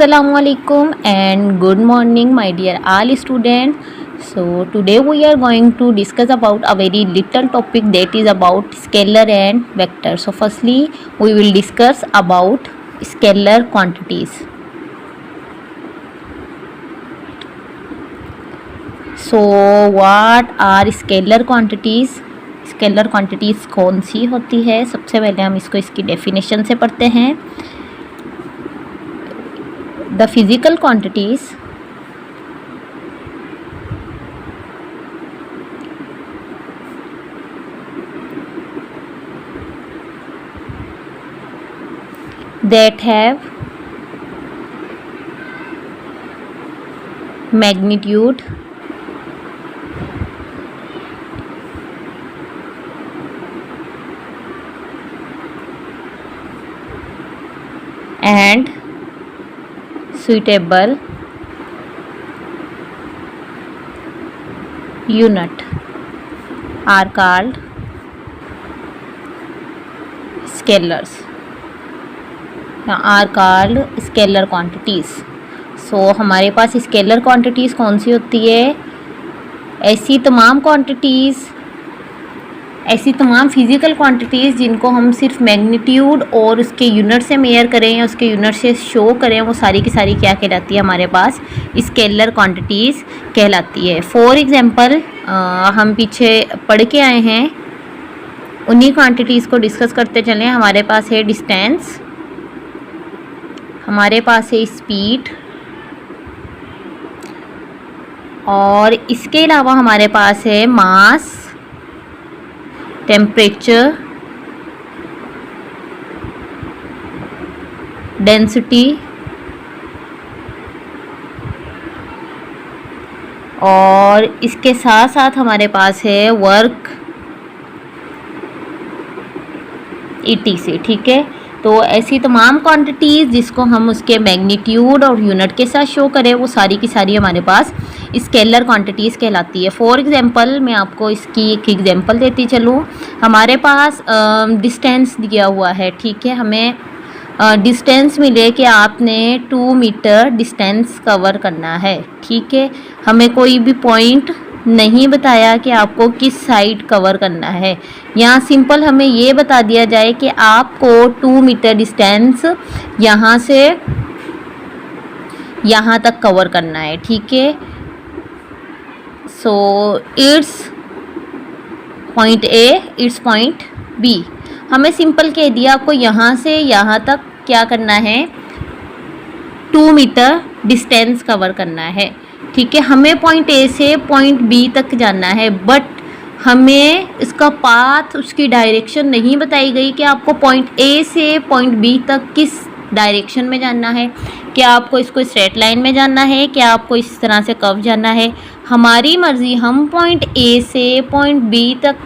Assalamualaikum and good morning my dear all students. So today we are going to discuss about a very little topic that is about scalar and vector. So firstly we will discuss about scalar quantities. So what are scalar quantities? Scalar quantities कौन सी होती है? सबसे पहले हम इसकी definition से पढ़ते हैं. The physical quantities that have magnitude and suitable unit are called scalars. Are called scalar quantities. So हमारे पास स्केलर क्वांटिटीज़ कौन सी होती है? ऐसी तमाम फिज़िकल क्वांटिटीज़ जिनको हम सिर्फ मैग्नीट्यूड और उसके यूनिट से मेयर करें या उसके यूनिट से शो करें, वो सारी की सारी क्या कहलाती है? हमारे पास स्केलर क्वांटिटीज़ कहलाती है. फॉर एग्जांपल हम पीछे पढ़ के आए हैं, उन्हीं क्वांटिटीज़ को डिस्कस करते चलें. हमारे पास है डिस्टेंस, हमारे पास है स्पीड, और इसके अलावा हमारे पास है मास, टेम्परेचर, डेंसिटी और इसके साथ साथ हमारे पास है वर्क ETC. ठीक है, तो ऐसी तमाम क्वांटिटीज़ जिसको हम उसके मैग्नीट्यूड और यूनिट के साथ शो करें, वो सारी की सारी हमारे पास स्केलर क्वांटिटीज़ कहलाती है. फॉर एग्जांपल मैं आपको इसकी एक एग्जांपल देती चलूँ. हमारे पास डिस्टेंस दिया हुआ है. ठीक है, हमें डिस्टेंस मिले कि आपने 2 मीटर डिस्टेंस कवर करना है. ठीक है, हमें कोई भी पॉइंट नहीं बताया कि आपको किस साइड कवर करना है. यहाँ सिंपल हमें ये बता दिया जाए कि आपको 2 मीटर डिस्टेंस यहाँ से यहाँ तक कवर करना है. ठीक है, so it's point A, it's point B. हमें सिंपल कह दिया आपको यहाँ से यहाँ तक क्या करना है? 2 मीटर डिस्टेंस कवर करना है. ठीक है, हमें पॉइंट A से पॉइंट B तक जाना है, बट हमें इसका पाथ, उसकी डायरेक्शन नहीं बताई गई कि आपको पॉइंट A से पॉइंट B तक किस डायरेक्शन में जाना है. क्या आपको इसको स्ट्रेट लाइन में जाना है, क्या आपको इस तरह से कर्व जाना है? हमारी मर्ज़ी, हम पॉइंट A से पॉइंट B तक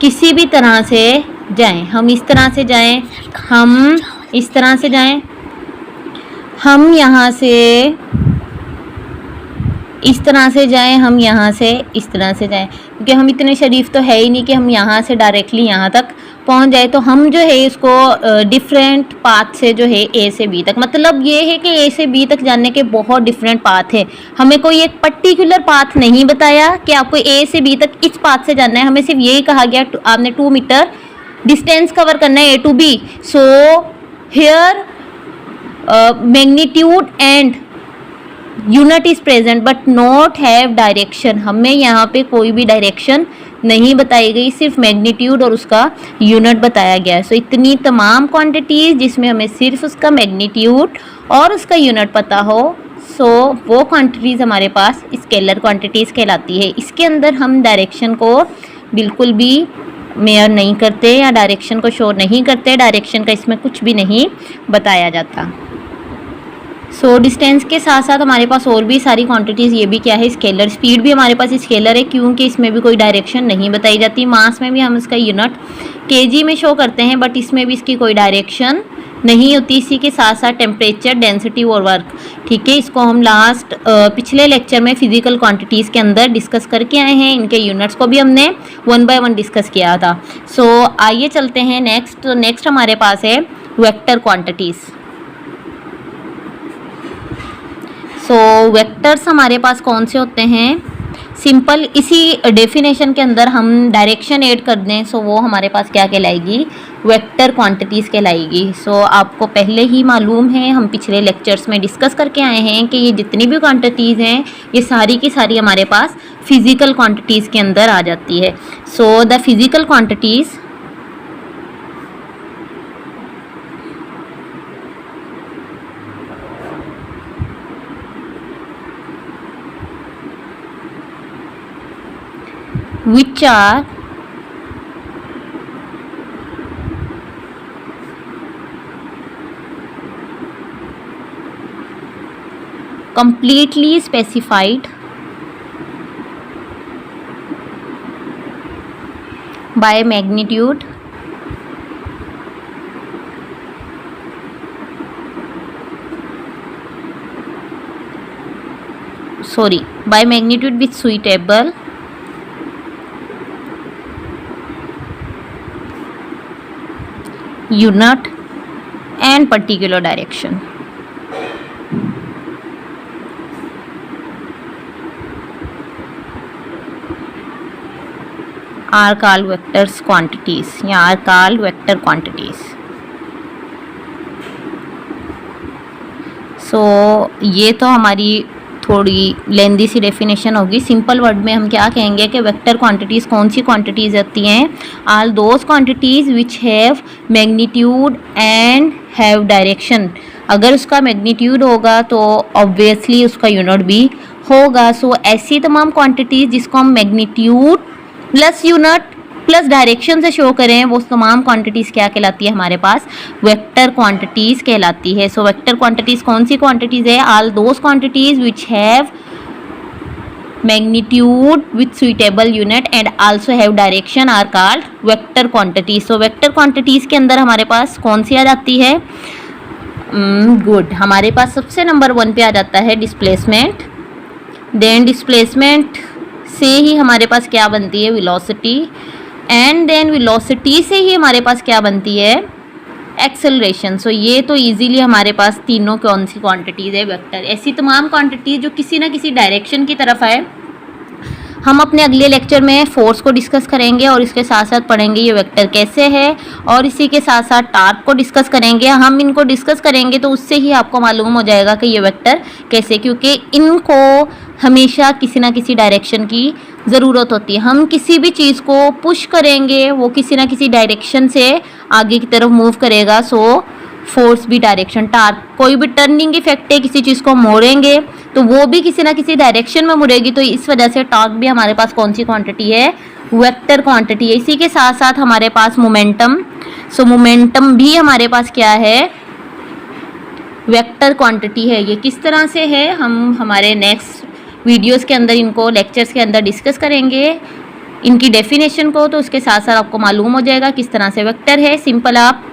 किसी भी तरह से जाएं. हम इस तरह से जाएं, हम इस तरह से जाएं, हम यहाँ से इस तरह से जाएं, हम यहाँ से इस तरह से जाएं, क्योंकि हम इतने शरीफ तो है ही नहीं कि हम यहाँ से डायरेक्टली यहाँ तक पहुँच जाए. तो हम जो है इसको डिफरेंट पाथ से जो है A से B तक, मतलब ये है कि A से B तक जाने के बहुत डिफरेंट पाथ है. हमें कोई एक पर्टिकुलर पाथ नहीं बताया कि आपको A से B तक इस पाथ से जाना है. हमें सिर्फ यही कहा गया आपने 2 मीटर डिस्टेंस कवर करना है A to B. So here magnitude and unit is present but not have direction. हमें यहाँ पे कोई भी डायरेक्शन नहीं बताई गई, सिर्फ मैग्नीट्यूड और उसका यूनिट बताया गया है. सो इतनी तमाम क्वांटिटीज़ जिसमें हमें सिर्फ उसका मैग्नीट्यूड और उसका यूनिट पता हो, सो वो क्वांटिटीज़ हमारे पास स्केलर क्वांटिटीज़ कहलाती है. इसके अंदर हम डायरेक्शन को बिल्कुल भी मेयर नहीं करते या डायरेक्शन को शो नहीं करते. डायरेक्शन का इसमें कुछ भी नहीं बताया जाता. सो डिस्टेंस के साथ साथ हमारे पास और भी सारी क्वांटिटीज़, ये भी क्या है? स्केलर. स्पीड भी हमारे पास स्केलर है, क्योंकि इसमें भी कोई डायरेक्शन नहीं बताई जाती. मास में भी हम इसका यूनिट kg में शो करते हैं, बट इसमें भी इसकी कोई डायरेक्शन नहीं होती. इसी के साथ साथ टेम्परेचर, डेंसिटी और वर्क. ठीक है, इसको हम लास्ट पिछले लेक्चर में फिजिकल क्वांटिटीज़ के अंदर डिस्कस करके आए हैं. इनके यूनिट्स को भी हमने 1 बाय 1 डिस्कस किया था. सो आइए चलते हैं नेक्स्ट हमारे पास है वेक्टर क्वांटिटीज़. सो वेक्टर्स हमारे पास कौन से होते हैं, सिंपल इसी डेफिनेशन के अंदर हम डायरेक्शन ऐड कर दें सो वो हमारे पास क्या कहलाएगी, वेक्टर क्वांटिटीज़ कहलाएगी। सो आपको पहले ही मालूम है, हम पिछले लेक्चर्स में डिस्कस करके आए हैं कि ये जितनी भी क्वांटिटीज़ हैं ये सारी की सारी हमारे पास फिज़िकल क्वांटिटीज़ के अंदर आ जाती है। So the physical quantities which are completely specified by magnitude with suitable unit and particular direction. Are called vectors quantities या are called vector quantities. So ये तो हमारी थोड़ी लेंदी सी डेफिनेशन होगी। सिंपल वर्ड में हम क्या कहेंगे कि वेक्टर क्वांटिटीज़ कौन सी क्वांटिटीज़ होती हैं, all those quantities which have magnitude and have direction. अगर उसका मैग्नीट्यूड होगा तो ऑब्वियसली उसका यूनिट भी होगा। सो ऐसी तमाम क्वांटिटीज़ जिसको हम magnitude plus unit plus direction से शो करें वो तमाम क्वांटिटीज़ क्या कहलाती है, हमारे पास वेक्टर क्वांटिटीज़ कहलाती है। सो वेक्टर क्वांटिटीज़ कौन सी क्वांटिटीज़ है, all those quantities which have magnitude with suitable unit and also have direction are called vector quantities. So vector quantities के अंदर हमारे पास कौन सी आ जाती है, गुड हमारे पास सबसे नंबर 1 पे आ जाता है डिस्प्लेसमेंट। देन डिस्प्लेसमेंट से ही हमारे पास क्या बनती है, वेलोसिटी, एंड देन वेलोसिटी से ही हमारे पास क्या बनती है, एक्सेलरेशन। सो ये तो इजीली हमारे पास तीनों कौन सी क्वांटिटीज़ है, वेक्टर। ऐसी तमाम क्वांटिटीज़ जो किसी ना किसी डायरेक्शन की तरफ है। हम अपने अगले लेक्चर में फोर्स को डिस्कस करेंगे और इसके साथ साथ पढ़ेंगे ये वेक्टर कैसे है, और इसी के साथ साथ टार्क को डिस्कस करेंगे। हम इनको डिस्कस करेंगे तो उससे ही आपको मालूम हो जाएगा कि ये वेक्टर कैसे, क्योंकि इनको हमेशा किसी ना किसी डायरेक्शन की ज़रूरत होती है। हम किसी भी चीज़ को पुश करेंगे वो किसी ना किसी डायरेक्शन से आगे की तरफ मूव करेगा। सो फोर्स भी डायरेक्शन, टार्क कोई भी टर्निंग इफेक्ट है, किसी चीज़ को मोड़ेंगे तो वो भी किसी ना किसी डायरेक्शन में मुड़ेगी। तो इस वजह से टॉर्क भी हमारे पास कौन सी क्वांटिटी है, वेक्टर क्वांटिटी है। इसी के साथ साथ हमारे पास मोमेंटम, सो मोमेंटम भी हमारे पास क्या है, वेक्टर क्वांटिटी है। ये किस तरह से है हम हमारे नेक्स्ट वीडियोस के अंदर, इनको लेक्चर्स के अंदर डिस्कस करेंगे इनकी डेफिनेशन को। तो उसके साथ साथ आपको मालूम हो जाएगा किस तरह से वेक्टर है। सिंपल आप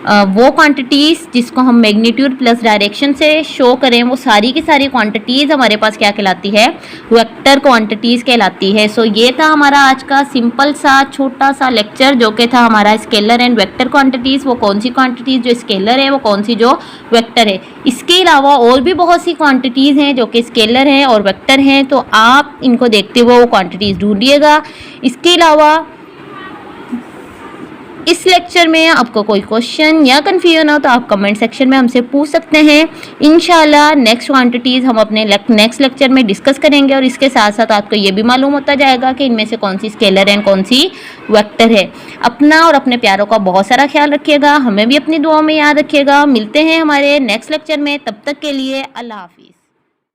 वो क्वांटिटीज़ जिसको हम मैग्नीट्यूड प्लस डायरेक्शन से शो करें वो सारी की सारी क्वांटिटीज़ हमारे पास क्या कहलाती है, वेक्टर क्वांटिटीज़ कहलाती है। सो ये था हमारा आज का सिंपल सा छोटा सा लेक्चर जो कि था हमारा स्केलर एंड वेक्टर क्वांटिटीज़। वो कौन सी क्वांटिटीज़ जो स्केलर है, वो कौन सी जो वेक्टर है। इसके अलावा और भी बहुत सी क्वांटिटीज़ हैं जो कि स्केलर हैं और वेक्टर हैं, तो आप इनको देखते हुए वो क्वांटिटीज़ ढूंढिएगा। इसके अलावा इस लेक्चर में आपको कोई क्वेश्चन या कन्फ्यूजन हो तो आप कमेंट सेक्शन में हमसे पूछ सकते हैं। इंशाल्लाह नेक्स्ट क्वांटिटीज़ हम अपने नेक्स्ट लेक्चर में डिस्कस करेंगे, और इसके साथ साथ आपको ये भी मालूम होता जाएगा कि इनमें से कौन सी स्केलर है, कौन सी वेक्टर है। अपना और अपने प्यारों का बहुत सारा ख्याल रखिएगा, हमें भी अपनी दुआओं में याद रखिएगा। मिलते हैं हमारे नेक्स्ट लेक्चर में, तब तक के लिए अल्लाह हाफिज़।